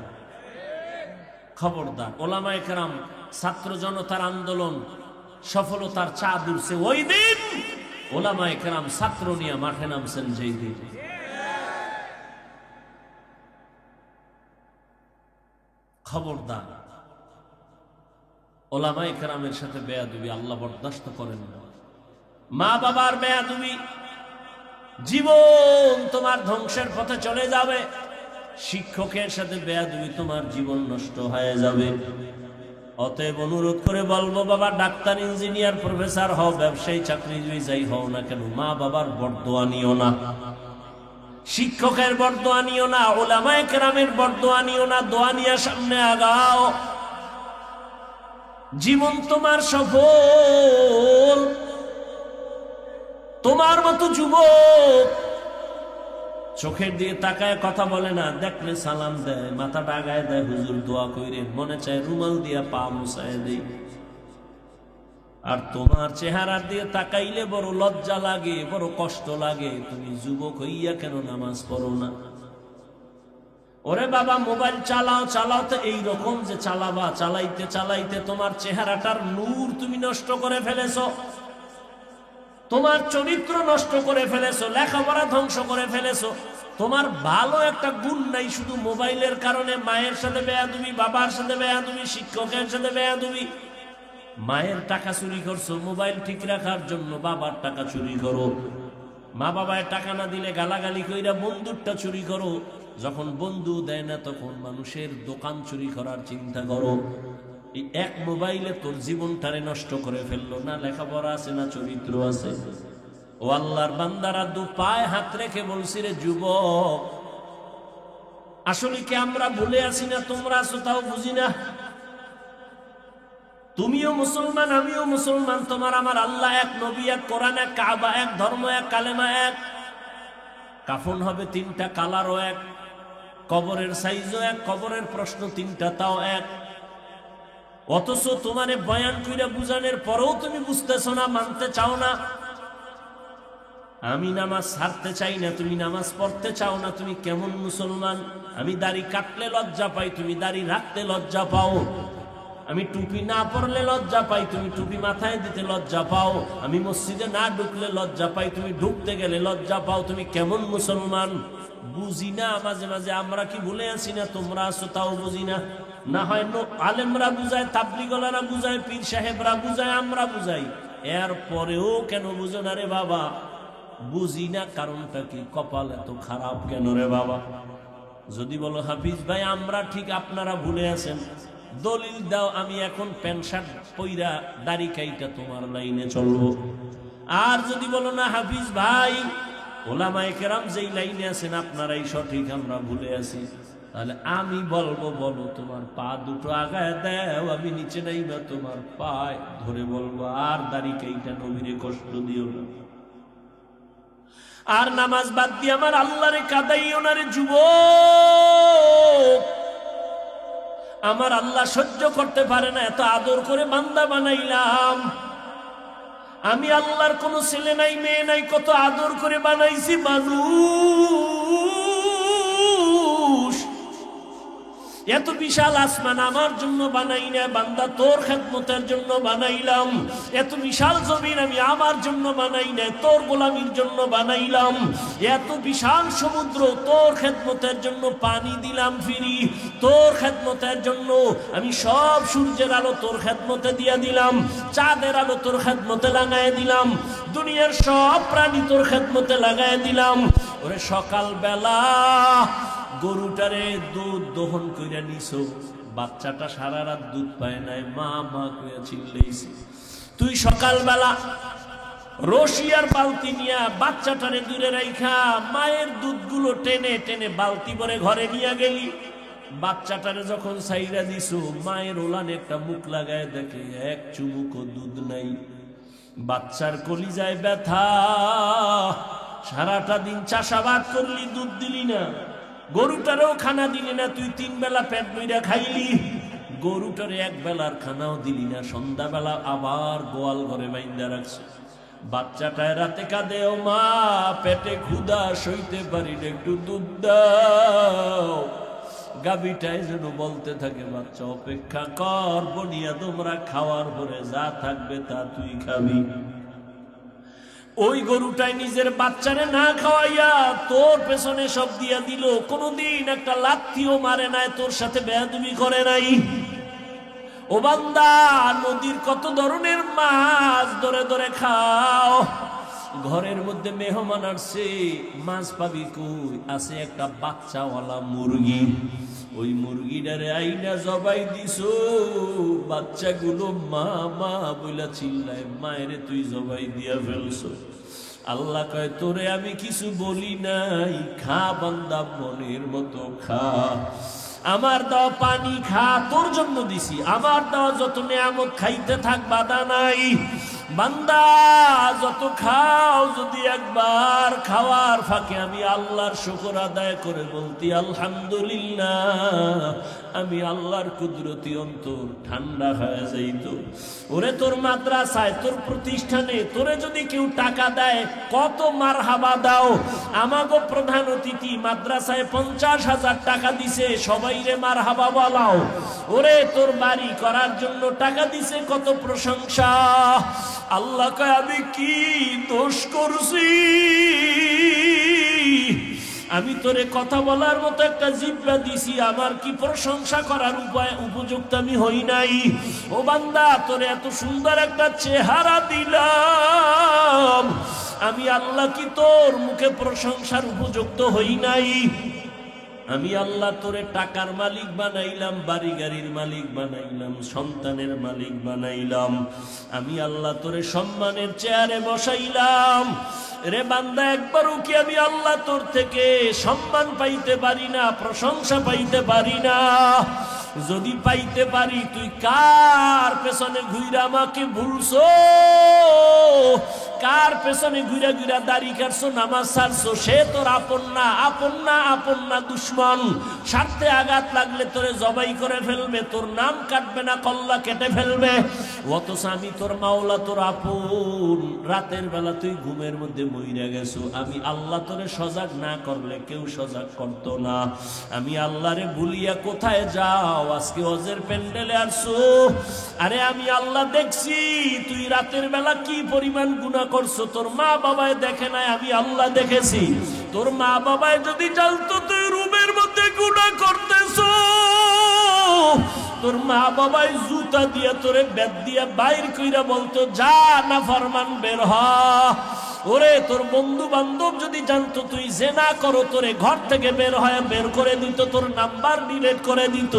খবরদার। ওলামায়ে কেরাম ছাত্র জনতার আন্দোলন সফলতার চাঁদ উঠছে ওই দিন, ওলামায়ে কেরাম ছাত্র নিয়ে মাঠে নামছেন যেই দিন। খবরদার, ওলামায়ে কেরামের সাথে বেয়াদবি আল্লাহ বরদাস্ত করেন না। মা বাবার বেয়াদবি, জীবন তোমার ধ্বংসের পথে চলে যাবে। শিক্ষকের সাথে বেয়াদবি, তোমার জীবন নষ্ট হয়ে যাবে। অতএব অনুরোধ করে বলবো, বাবা ডাক্তার, ইঞ্জিনিয়ার, প্রফেসর হও, ব্যবসায়ী, চাকরিজীবী যাই হও না কেন, মা বাবার বরদোয়া নিও না, শিক্ষকের বরদোয়া নিও না, ওলামায়ে কেরামের বরদোয়া নিও না। দোয়া নিয়ে সামনে আগাও, জীবন তোমার সফল। তোমার মতো যুবক চোখের দিকে তাকায় কথা বলে না, দেখলে সালাম দেয়, মাথাটা আগায় দেয়, হুজুর দোয়া কইরেন, মনে চায় রুমাল দিয়া পা মুছায় দেই। আর তোমার চেহারার দিয়ে তাকাইলে বড় লজ্জা লাগে, বড় কষ্ট লাগে। তুমি যুবক হইয়া কেন নামাজ পড়ো না? ওরে বাবা, মোবাইল চালাও, চালাও তো এইরকম যে চালাবা, চালাইতে চালাইতে তোমার চেহারাটার নূর তুমি নষ্ট করে ফেলেছো, তোমার চরিত্র নষ্ট করে ফেলেছো, লেখাপড়া ধ্বংস করে ফেলেছো। তোমার ভালো একটা গুণ নাই, শুধু মোবাইলের কারণে মায়ের সাথে বেয়াদবি, বাবার সাথে বেয়াদবি, শিক্ষকের সাথে বেয়াদবি। মায়ের টাকা চুরি করছো মোবাইল ঠিক রাখার জন্য, বাবার টাকা চুরি করো। মা বাবায় টাকা না দিলে গালাগালি কইরা বন্ধুরটা চুরি করো। যখন বন্ধু দেয় না তখন মানুষের দোকান চুরি করার চিন্তা করো। এই এক মোবাইলে তোর জীবনটারে নষ্ট করে ফেললো। না লেখাপড়া আছে, না চরিত্র আছে। ও আল্লাহর বান্দারা, দু পায়ে হাত রেখে বলছি, রে যুবক, আসলে কি আমরা ভুলে আছি না তোমরা আছো তাও বুঝি না? তুমিও মুসলমান, আমিও মুসলমান, তোমার আমার আল্লাহ এক, নবী এক, কোরআন এক, কাবা এক, ধর্ম এক, কালেমা এক। কাফন হবে তিনটা, কালারও এক, কবরের সাইজও এক, কবরের প্রশ্ন তিনটা, তাও এক। অথচ তোমারে বয়ান কইরা বুঝানোর পরেও তুমি বুঝতেছো না, মানতে চাও না। আমি নামাজ ছাড়তে চাই না, তুমি নামাজ পড়তে চাও না। তুমি কেমন মুসলমান? আমি দাড়ি কাটলে লজ্জা পাই, তুমি দাড়ি রাখতে লজ্জা পাও। আমি টুপি না পরলে লজ্জা পাই, তুমি টুপি মাথায় দিতে লজ্জা পাও। আমি মসজিদে না ঢুকলে লজ্জা পাই, তুমি ঢুকতে গেলে লজ্জা পাও। তুমি কেমন মুসলমান? বুঝি না। মাঝে মাঝে আমরা কি ভুলে আছি না তোমরা আছো তাও বুঝি না। না হয় আলেমরা বুঝায়, তাবলিগলারা বুঝায়, পীর সাহেবরা বুঝায়, আমরা বুঝাই, এর পরেও কেন বুঝো না রে বাবা? বুঝি না। কারণটা কি? কপাল এত খারাপ কেন রে বাবা? যদি বলো হাফিজ ভাই আমরা ঠিক, আপনারা ভুলে আছেন, দলিল দাও, আমি এখন প্যান্ট শার্ট পইরা দাড়ি কাইটা তোমার লাইনে চলবো। আর যদি বলো না হাফিজ ভাই ওলামায়ে কেরাম যেই লাইনে আছেন আপনারাই সঠিক, আমরা ভুলে আছি, তাহলে আমি বলবো, বলো তোমার পা দুটো আগায় দাও, আমি নিচে নাইবা তোমার পায় ধরে বলবো, আর দাড়ি কাইটা নবীরে কষ্ট দিও না, আর নামাজ বাদ দিয়ে আমার আল্লাহরে কাঁদাইও না রে যুবক। আমার আল্লাহ সহ্য করতে পারে না, এত আদর করে বান্দা বানাইলাম। আমি আল্লাহর কোনো ছেলে নাই, মেয়ে নাই, কত আদর করে বানাইছি মানুষ। এত বিশাল আসমান আমার জন্য বানাই না বান্দা, তোর খেদমতের জন্য বানাইলাম। এত বিশাল জমিন আমি আমার জন্য বানাই না, তোর গোলামির জন্য বানাইলাম। এত বিশাল সমুদ্র তোর খেদমতের জন্য পানি দিলাম ফিরি, তোর খেদমতের জন্য আমি সব সূর্যের আলো তোর খেদমতে দিয়া দিলাম, চাঁদের আলো তোর খেদমতে লাগাই দিলাম, দুনিয়ার সব প্রাণী তোর খেদমতে লাগাই দিলাম। ওরে সকাল বেলা গরুটারে দুধ দহন কইরা নিছো, বাচ্চাটা সারা রাত দুধ পায় নাই, মা মা কইয়া চিল্লাইছে। তুই সকালবেলা রশি আর বালতি নিয়া বাচ্চাটারে দূরে রাইখা মায়ের দুধগুলো টেনে টেনে বালতি ভরে ঘরে নিয়ে গেলি। বাচ্চাটারে যখন সাইরা দিছো, মায়ের ওলানে একটা মুখ লাগায় দেখে এক চুমুকও দুধ নাই। বাচ্চার কলিজায় ব্যথা। সারাটা দিন চাষাবাদ করলি, দুধ দিলি না, গরুটারেও খানা দিলি না, তুই 3 বেলা পেট বইরা খাইলি, গরুটারে 1 বেলার খানাও দিলি না। সন্ধ্যাবেলা আবার গোয়াল ঘরে বাইন্দা রাখছে। বাচ্চাটায় রাতে কাঁদে, ও মা পেটে ক্ষুধা সইতে পারি না, একটু দুধ দাও। গাভীটাই যেন বলতে থাকে, বাচ্চা অপেক্ষা কর, বনিয়া তোমরা খাওয়ার পরে যা থাকবে তা তুই খাবি। ওই গরুটাই নিজের বাচ্চারে না খাওয়াইয়া তোর পেছনে সব দিয়া দিল। কোনদিন একটা লাথিও মারে নাই, তোর সাথে বেয়াদবি করে নাই। ও বান্দা, নদীর কত ধরনের মাছ ধরে ধরে খাও। ঘরের মধ্যে মেহমান আসছে, মাছ পাবি কই? আছে একটা বাচ্চাওয়ালা মুরগি। ওই মুরগিটারে আইনা জবাই দিছো, বাচ্চাগুলো মা মা বইলা চিল্লায়, মায়েরে তুই জবাই দিয়া ফেলছো। আল্লাহ কয়, তোরে আমি কিছু বলি নাই, খা বান্দা মনের মতো খা। আমার দাও পানি খা, তোর জন্য দিছি। আমার দাও যত নিয়ামত, খাইতে থাক, বাধা নাই। বান্দা যত খাও, যদি একবার খাওয়ার ফাঁকে আমি আল্লাহর শুকর আদায় করে বলতি আলহামদুলিল্লাহ, আমি আল্লাহর কুদরতি অন্তর ঠান্ডা হয়ে যাইত। ওরে তোর মাদ্রাসায়, তোর প্রতিষ্ঠানে তোরে যদি কেউ টাকা দেয়, কত মারহাবা দাও। আমাগো প্রধান অতিথি মাদ্রাসায় 50,000 টাকা দিছে, সবাই রে মারহাবা বলাও। ওরে তোর বাড়ি করার জন্য টাকা দিছে, কত প্রশংসা। আল্লাহ কয়, আমি কি দোষ করছি? আমি তোরে কথা বলার মতো একটা জিহ্বা দিছি, আমার কি প্রশংসা করার উপযুক্ত আমি হই নাই? ও বান্দা, তোরে এত সুন্দর একটা চেহারা দিলাম, আমি আল্লাহ কি তোর মুখে প্রশংসার উপযুক্ত হই নাই? আমি আল্লাহ তোরে টাকার মালিক বানাইলাম, বাড়ি গাড়ির মালিক বানাইলাম, সন্তানের মালিক বানাইলাম। আমি আল্লাহ তোরে সম্মানের চেয়ারে বসাইলাম। রে বান্দা, একবারও কি আমি আল্লাহ তোর থেকে সম্মান পাইতে পারি না, প্রশংসা পাইতে পারি না? যদি পাইতে পারি, তুই কার পেছনে ঘুইরা আমাকে ভুলছো? কার পেছনে ঘুরা ঘুরা দাড়ি কাটছো, নামাজ ছাড়ছো? সে তোর আপন না, আপন না, আপন না, দুশ্মন। স্বার্থে আঘাত লাগলে তোরে জবাই করে ফেলবে, তোর নাম কাটবে না, কল্লা কেটে ফেলবে। অথচ আমি তোর মাওলা, তোর আপন। রাতের বেলা তুই ঘুমের মধ্যে মইরা গেছো, আমি আল্লাহ তোরে সজাগ না করলে কেউ সজাগ করতো না। আমি আল্লাহরে ভুলিয়া কোথায় যাও? আজকে হজের প্যান্ডেলে আসছো। আরে আমি আল্লাহ দেখছি তুই রাতের বেলা কি পরিমাণ গুনাহ করছো, তোর মা বাবায় দেখে নাই, আমি আল্লাহ দেখেছি। তোর মা বাবায় যদি জানতো তুই রুমের মধ্যে গুনাহ করতেছো, তোর মা বাবাই জুতা দিয়া তোরে বেদ দিয়া বাইর কইরা বলতো, যা না ফরমান বের হ। ওরে তোর বন্ধু বান্ধব যদি জানতো তুই জেনা করো, তোরে ঘর থেকে বের করে দিত, তোর নাম্বার ডিলিট করে দিত।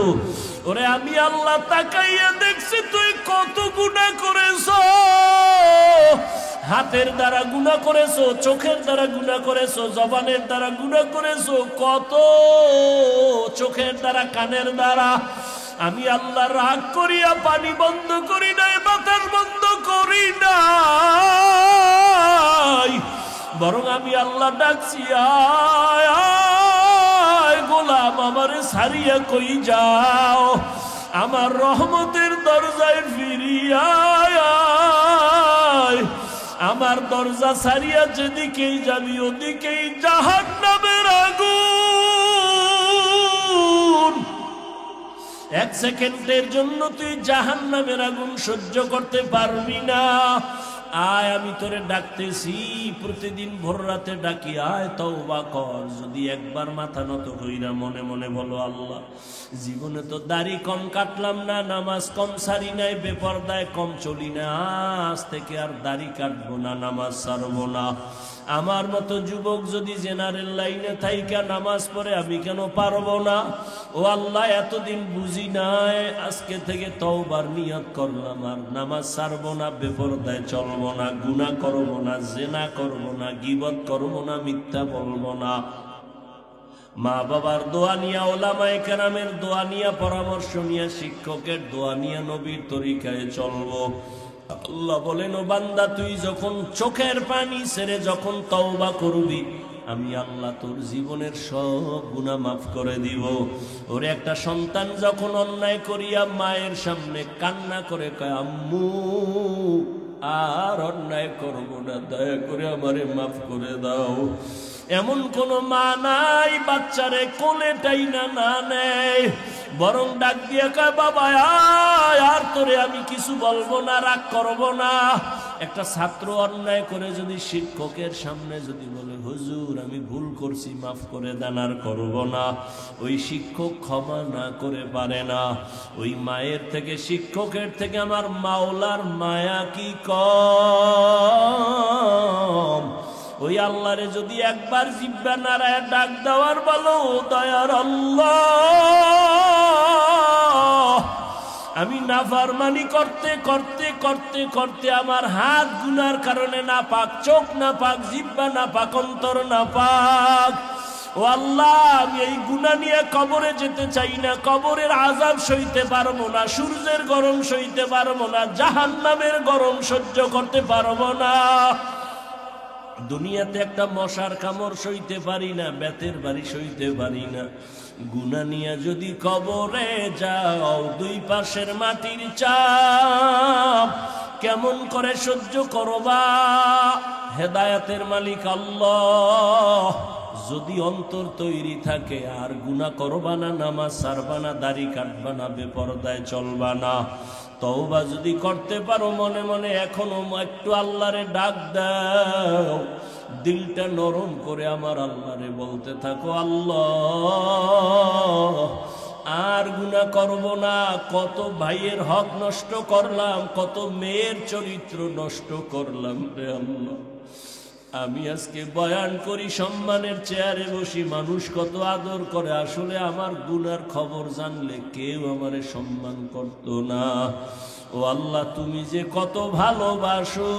ওরে আমি আল্লাহ তাকাইয়া দেখছি তুই কত গুনাহ করেছো। হাতের দ্বারা গুনাহ করেছো, চোখের দ্বারা গুনাহ করেছো, জবানের দ্বারা গুনাহ করেছো, কত চোখের দ্বারা, কানের দ্বারা। আমি আল্লাহ রাগ করিয়া পানি বন্ধ করি নাই, বাতাস বন্ধ করি নাই, বরং আমি আল্লাহ ডাকছি, আয় আয় গোলাম, আমারে ছাড়িয়া কই যাও, আমার রহমতের দরজায় ফিরিয়া আয়। আমার দরজা ছাড়িয়া যেদিকেই যাবি ওদিকেই জাহান্নামের আগুন। 1 সেকেন্ডের জন্য তুই জাহান্নামের আগুন সহ্য করতে পারবি না। আয়, আমি তোরে ডাকতেছি, প্রতিদিন ভোর রাতে ডাকি, আয় তওবা কর। যদি একবার মাথা নত কইরা মনে মনে বলো, আল্লাহ জীবনে তো দাড়ি কম কাটলাম না, নামাজ কম সারি নাই, বেপরদায় কম চলি না, আজ থেকে আর দাড়ি কাটবো না, নামাজ ছাড়বো না। আমার মতো যুবক যদি জেনারেল লাইনে থাইকা নামাজ পড়ে, আমি কেন পারবো না? ও আল্লাহ, এতদিন বুঝি নাই, আজকে থেকে তওবার নিয়ত করলাম, আর নামাজ ছাড়বো না, বেপরদায় চলবো না, গুনাহ করবো না, জেনা করবো না, গীবত করবো না, মিথ্যা বলবো না। মা বাবার দোয়া নিয়া, ওলামায়ে কেরামের দোয়া নিয়া, পরামর্শ নিয়া, শিক্ষকের দোয়া নিয়া নবীর তরিকায় চলবো। আল্লাহ বলেন, ও বান্দা, তুই যখন চোখের পানি ছেড়ে যখন তওবা করবি, আমি আল্লাহ তোর জীবনের সব গুনাহ মাফ করে দিব। ওরে একটা সন্তান যখন অন্যায় করিয়া মায়ের সামনে কান্না করে কয়, আম্মু আর অন্যায় করব না, দয়া করে আমারে মাফ করে দাও, এমন কোন মা নাই বাচ্চারে কোলেটাই না নেয়, বরং ডাক দিয়ে কয়, বাবা আয়, আর তোরে আমি কিছু বলবো না, রাগ করব না। একটা ছাত্র অন্যায় করে যদি শিক্ষকের সামনে যদি বলে, হুজুর আমি ভুল করছি, মাফ করে দেন, আর করব না, ওই শিক্ষক ক্ষমা না করে পারে না। ওই মায়ের থেকে, শিক্ষকের থেকে আমার মাওলার মায়া কি কম? ওই আল্লাহরে যদি একবার জিব্বা নাড়ায় ডাক দেওয়ার বলো, দয়ার আল্লাহ, আমি নাফরমানি করতে করতে করতে করতে আমার হাত গুনার কারণে না পাক, চোখ না পাক, জিব্বা না পাক, অন্তর না পাক। ও আল্লাহ, আমি এই গুনাহ নিয়ে কবরে যেতে চাই না, কবরের আযাব সইতে পারবো না, সূর্যের গরম সইতে পারবো না, জাহান্নামের গরম সহ্য করতে পারবো না। দুনিয়াতে একটা মশার কামড় সইতে পারি না, বেতের বাড়ি সইতে পারি না, গুনাহ নিয়ে যদি কবরে যাও, দুই পাশের মাটির চাপ কেমন করে সহ্য করবা? হেদায়েতের মালিক আল্লাহ, যদি অন্তর তৈরি থাকে আর গুনাহ করবা না, নামাজ ছাড়বা না, দাড়ি কাটবা না, বেপরদায় চলবা না, তওবা যদি করতে পারো মনে মনে, এখনো একটু আল্লাহরে ডাক দাও, দিলটা নরম করে আমার আল্লাহরে বলতে থাকো, আল্লাহ আর গুনাহ করব না। কত ভাইয়ের হক নষ্ট করলাম, কত মেয়ের চরিত্র নষ্ট করলাম রে আল্লাহ। আমি আজকে বয়ান করি, সম্মানের চেয়ারে বসি, মানুষ কত আদর করে, আসলে আমার গুনার খবর জানলে কেউ আমারে সম্মান করতো না। ও আল্লাহ, তুমি যে কত ভালোবাসো,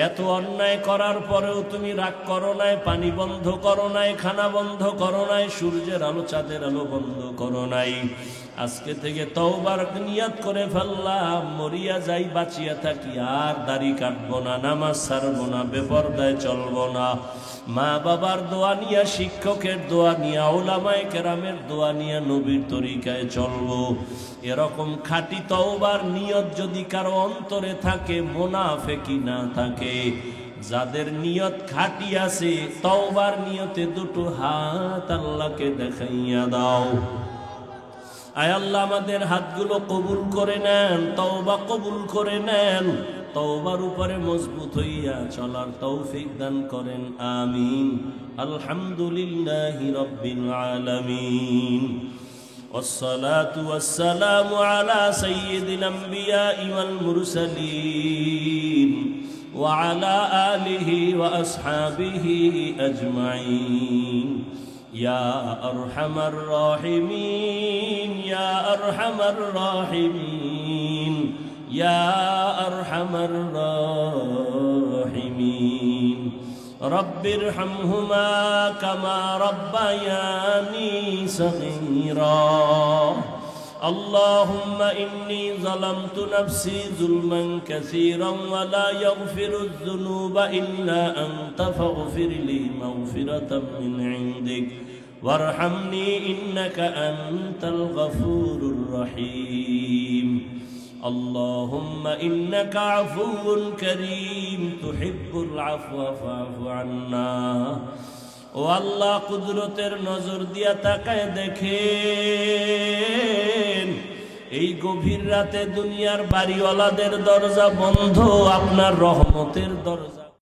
এত অন্যায় করার পরেও তুমি রাগ করো নাই, পানি বন্ধ করো নাই, খানা বন্ধ করো নাই, সূর্যের আলো চাঁদের আলো বন্ধ করো নাই। আজকে থেকে তওবার নিয়াত করে ফেললাম, মরিয়া যাই বাঁচিয়া থাকি আর দাড়ি কাটবো না, নামাজ ছাড়বো না, বেপরদায় চলবো না। মা বাবার দোয়া নিয়া, শিক্ষকের দোয়া নিয়া, ওলামায়ে কেরামের দোয়া নিয়া নবীর তরিকায় চলবো। এরকম খাঁটি তওবার নিয়ত যদি কারো অন্তরে থাকে, মুনাফিকি না থাকে, যাদের নিয়ত খাঁটি আছে, তওবার নিয়তে দুটো হাত আল্লাহকে দেখাইয়া দাও। আয় আল্লাহ, আমাদের হাতগুলো কবুল করে নেন, তওবা কবুল করে নেন, তওবার উপরে মজবুত হইয়া চলার তৌফিক দান করেন, আমিন। আলহামদুলিল্লাহি রাব্বিল আলামিন, والصلاة والسلام على سيد الأنبياء والمرسلين وعلى آله وأصحابه أجمعين، يا أرحم الراحمين، يا أرحم الراحمين، يا أرحم الراحمين، رب ارحمهما كما ربياني صغيرا، اللهم إني ظلمت نفسي ظلما كثيرا ولا يغفر الذنوب إلا أنت فاغفر لي مغفرة من عندك وارحمني إنك أنت الغفور الرحيم، اللهم إنك عفو كريم تحب العفو فاعف عنا। ও আল্লাহ, কুদরতের নজর দিয়া তাকায় দেখেন, এই গভীর রাতে দুনিয়ার বাড়িওয়ালাদের দরজা বন্ধ, আপনার রহমতের দরজা